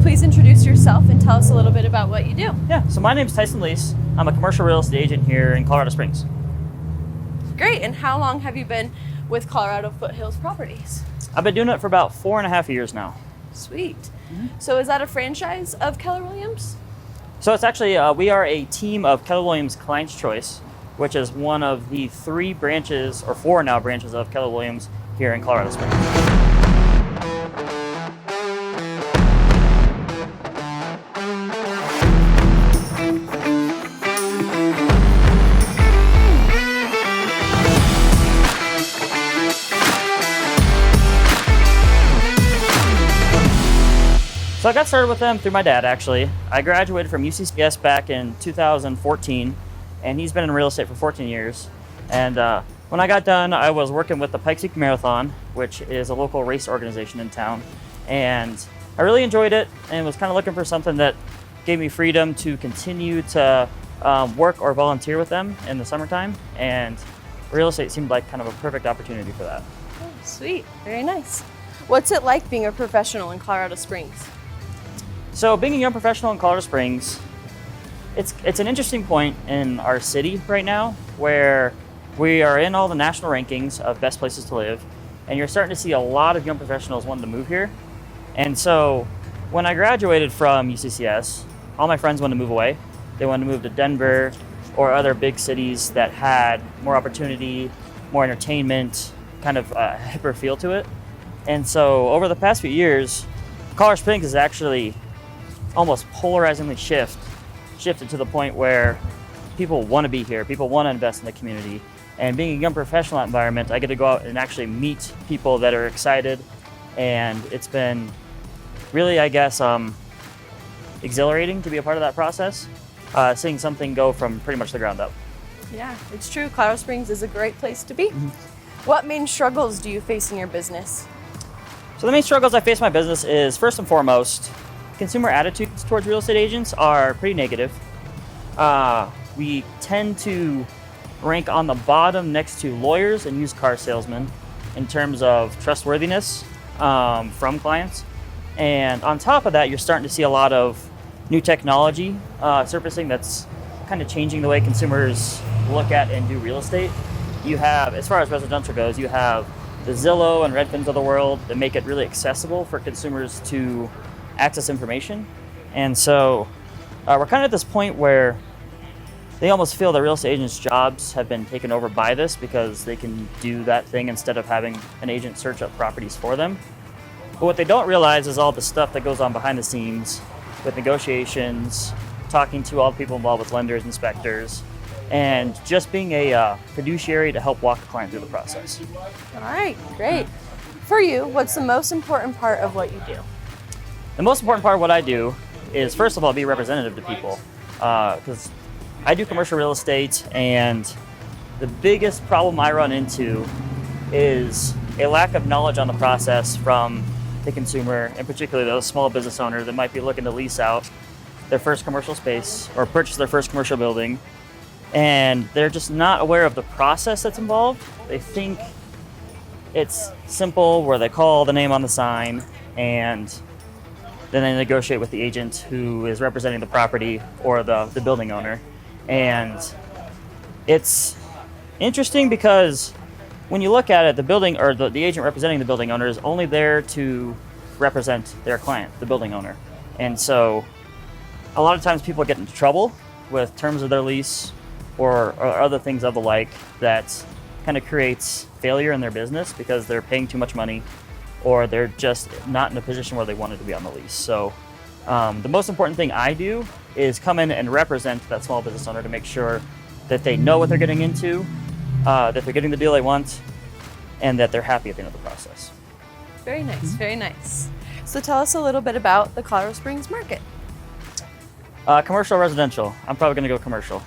please introduce yourself and tell us a little bit about what you do. Yeah, so my name's Tyson LIese. I'm a commercial real estate agent here in Colorado Springs. Great, and how long have you been with Colorado Foothills Properties? I've been doing it for about 4.5 years now. Sweet. So is that a franchise of Keller Williams? So it's actually, we are a team of Keller Williams Client's Choice, which is one of the 3 branches, or 4 now branches of Keller Williams here in Colorado Springs. So I got started with them through my dad, actually. I graduated from UCCS back in 2014, and he's been in real estate for 14 years. And when I got done, I was working with the Pikes Peak Marathon, which is a local race organization in town. And I really enjoyed it and was kind of looking for something that gave me freedom to continue to work or volunteer with them in the summertime. And real estate seemed like kind of a perfect opportunity for that. Oh, sweet, very nice. What's it like being a professional in Colorado Springs? So being a young professional in Colorado Springs, it's an interesting point in our city right now where we are in all the national rankings of best places to live, and you're starting to see a lot of young professionals wanting to move here. And so when I graduated from UCCS, all my friends wanted to move away. They wanted to move to Denver or other big cities that had more opportunity, more entertainment, kind of a hipper feel to it. And so over the past few years, Colorado Springs has actually almost polarizingly shifted to the point where people want to be here, people want to invest in the community. And being a young professional environment, I get to go out and actually meet people that are excited, and it's been really, I guess, exhilarating to be a part of that process, seeing something go from pretty much the ground up. Yeah, it's true. Colorado Springs is a great place to be. What main struggles do you face in your business? So the main struggles I face in my business is, first and foremost, consumer attitudes towards real estate agents are pretty negative. We tend to rank on the bottom next to lawyers and used car salesmen in terms of trustworthiness from clients. And on top of that, you're starting to see a lot of new technology surfacing that's kind of changing the way consumers look at and do real estate. You have, as far as residential goes, you have the Zillow and Redfins of the world that make it really accessible for consumers to access information. And so we're kind of at this point where they almost feel that real estate agents' jobs have been taken over by this because they can do that thing instead of having an agent search up properties for them. But what they don't realize is all the stuff that goes on behind the scenes with negotiations, talking to all the people involved with lenders, inspectors, and just being a fiduciary to help walk the client through the process. All right, great. For you, what's the most important part of what you do? The most important part of what I do is, first of all, be representative to people, because I do commercial real estate, and the biggest problem I run into is a lack of knowledge on the process from the consumer, and particularly the small business owner that might be looking to lease out their first commercial space or purchase their first commercial building, and they're just not aware of the process that's involved. They think it's simple, where they call the name on the sign and then they negotiate with the agent who is representing the property or the building owner. And it's interesting because when you look at it, the building or the agent representing the building owner is only there to represent their client, the building owner. And so a lot of times people get into trouble with terms of their lease or other things of the like that kind of creates failure in their business because they're paying too much money or they're just not in a position where they wanted to be on the lease. So the most important thing I do is come in and represent that small business owner to make sure that they know what they're getting into, that they're getting the deal they want, and that they're happy at the end of the process. Very nice, very nice. So tell us a little bit about the Colorado Springs market. Commercial, residential. I'm probably going to go commercial.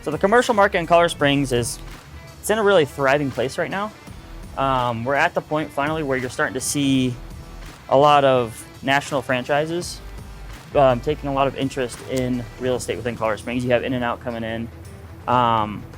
So the commercial market in Colorado Springs it's in a really thriving place right now. We're at the point finally where you're starting to see a lot of national franchises taking a lot of interest in real estate within Colorado Springs. You have In-N-Out coming in.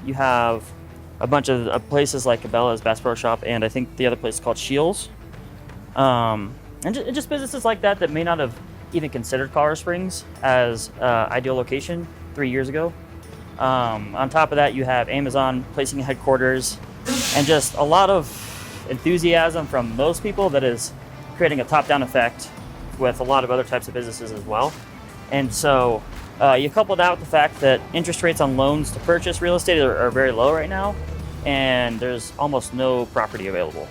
You have a bunch of places like Cabela's, Bass Pro Shop, and I think the other place is called Scheels. And just businesses like that may not have even considered Colorado Springs as ideal location 3 years ago. On top of that, you have Amazon placing headquarters and just a lot of enthusiasm from most people that is creating a top-down effect with a lot of other types of businesses as well. And so you couple that with the fact that interest rates on loans to purchase real estate are very low right now, and there's almost no property available.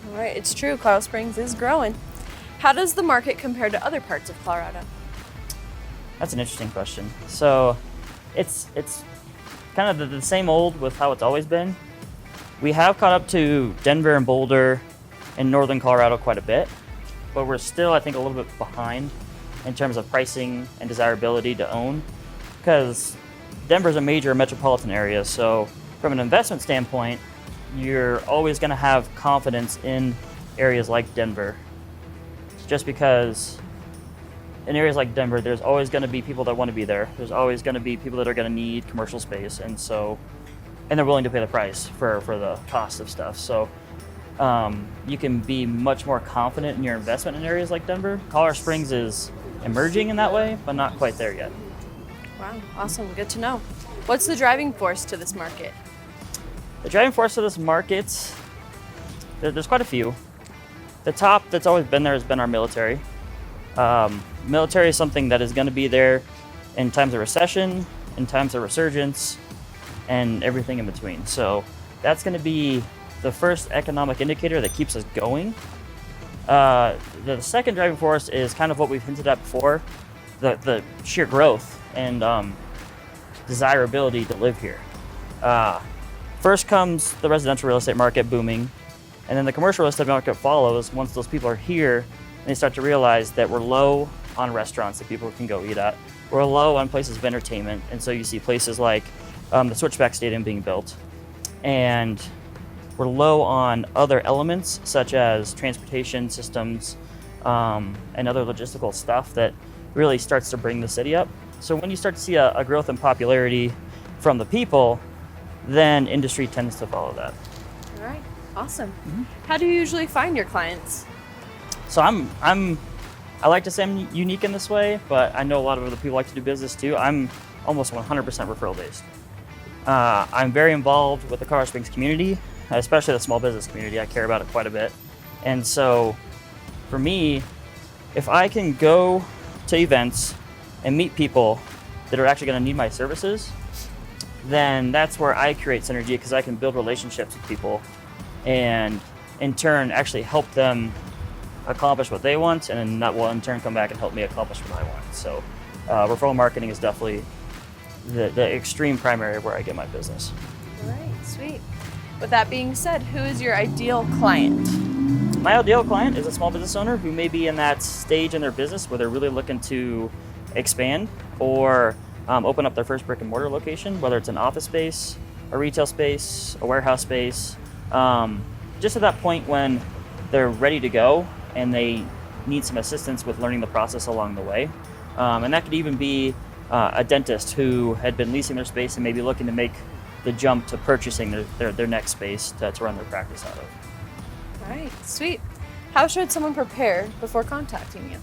All right, it's true, Colorado Springs is growing. How does the market compare to other parts of Colorado? That's an interesting question. So it's kind of the same old with how it's always been. We have caught up to Denver and Boulder and northern Colorado quite a bit, but we're still, I think, a little bit behind in terms of pricing and desirability to own, because Denver's a major metropolitan area. So from an investment standpoint, you're always going to have confidence in areas like Denver, just because in areas like Denver, there's always going to be people that want to be there. There's always going to be people that are going to need commercial space, and they're willing to pay the price for the cost of stuff. So you can be much more confident in your investment in areas like Denver. Colorado Springs is emerging in that way, but not quite there yet. Wow, awesome, good to know. What's the driving force to this market? The driving force of this market, there's quite a few. The top that's always been there has been our military. Military is something that is going to be there in times of recession, in times of resurgence, and everything in between. So that's going to be the first economic indicator that keeps us going. The second driving force is kind of what we've hinted at before, the sheer growth and desirability to live here. First comes the residential real estate market booming, and then the commercial real estate market follows once those people are here and they start to realize that we're low on restaurants that people can go eat at. We're low on places of entertainment, and so you see places like the Switchback Stadium being built. And we're low on other elements such as transportation systems and other logistical stuff that really starts to bring the city up. So when you start to see a growth in popularity from the people, then industry tends to follow that. All right, awesome. How do you usually find your clients? So I like to say I'm unique in this way, but I know a lot of other people like to do business too. I'm almost 100% referral based. I'm very involved with the Colorado Springs community, especially the small business community. I care about it quite a bit. And so for me, if I can go to events and meet people that are actually going to need my services, then that's where I create synergy, because I can build relationships with people and in turn actually help them accomplish what they want, and then that will in turn come back and help me accomplish what I want. So referral marketing is definitely the extreme primary where I get my business. All right, sweet. With that being said, who is your ideal client? My ideal client is a small business owner who may be in that stage in their business where they're really looking to expand or open up their first brick and mortar location, whether it's an office space, a retail space, a warehouse space, just at that point when they're ready to go and they need some assistance with learning the process along the way. And that could even be a dentist who had been leasing their space and maybe looking to make the jump to purchasing their next space to run their practice out of. All right, sweet. How should someone prepare before contacting you?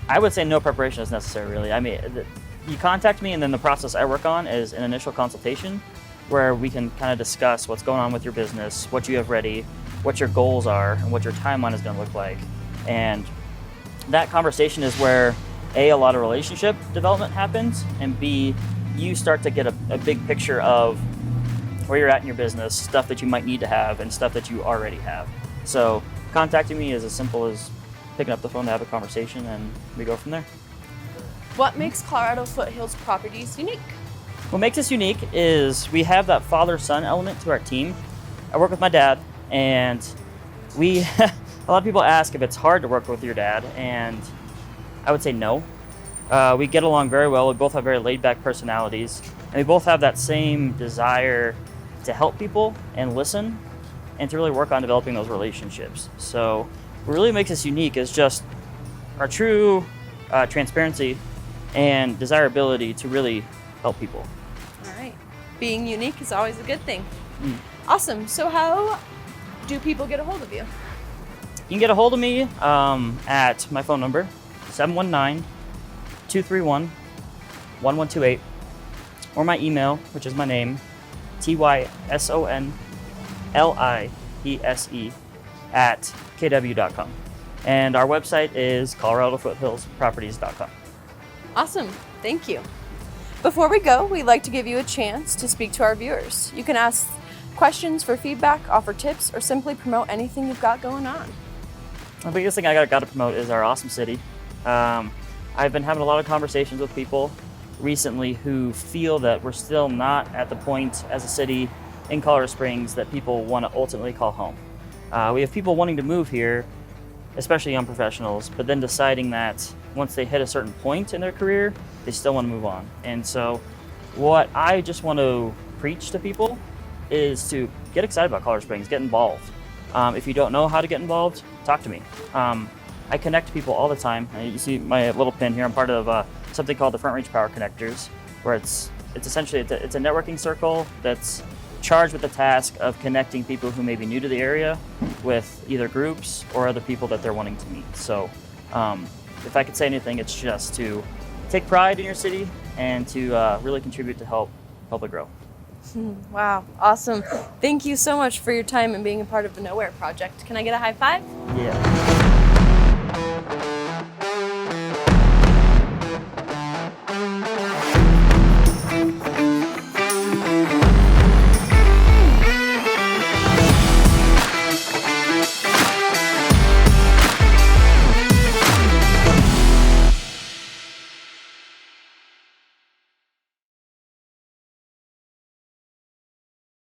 I would say no preparation is necessary, really. I mean, you contact me, and then the process I work on is an initial consultation where we can kind of discuss what's going on with your business, what you have ready, what your goals are, and what your timeline is going to look like. And that conversation is where A, a lot of relationship development happens, and B, you start to get a big picture of where you're at in your business, stuff that you might need to have, and stuff that you already have. So contacting me is as simple as picking up the phone to have a conversation, and we go from there. What makes Colorado Foothills properties unique? What makes us unique is we have that father-son element to our team. I work with my dad, and a lot of people ask if it's hard to work with your dad, and I would say no. We get along very well. We both have very laid-back personalities, and we both have that same desire to help people and listen and to really work on developing those relationships. So what really makes us unique is just our true transparency and desirability to really help people. All right. Being unique is always a good thing. Awesome. So how do people get a hold of you? You can get a hold of me at my phone number, 719-231-1128, or my email, which is my name, TYSONLIESE at kw.com. And our website is coloradofoothillsproperties.com. Awesome. Thank you. Before we go, we'd like to give you a chance to speak to our viewers. You can ask questions for feedback, offer tips, or simply promote anything you've got going on. The biggest thing I got to promote is our awesome city. I've been having a lot of conversations with people recently who feel that we're still not at the point as a city in Colorado Springs that people want to ultimately call home. We have people wanting to move here, especially young professionals, but then deciding that once they hit a certain point in their career, they still want to move on. And so what I just want to preach to people is to get excited about Colorado Springs, get involved. If you don't know how to get involved, talk to me. I connect people all the time. You see my little pin here. I'm part of something called the Front Range Power Connectors, where it's essentially it's a networking circle that's charged with the task of connecting people who may be new to the area with either groups or other people that they're wanting to meet. So if I could say anything, it's just to take pride in your city and to really contribute to help it grow. Wow, awesome. Thank you so much for your time and being a part of the Nowhere Project. Can I get a high five? Yeah.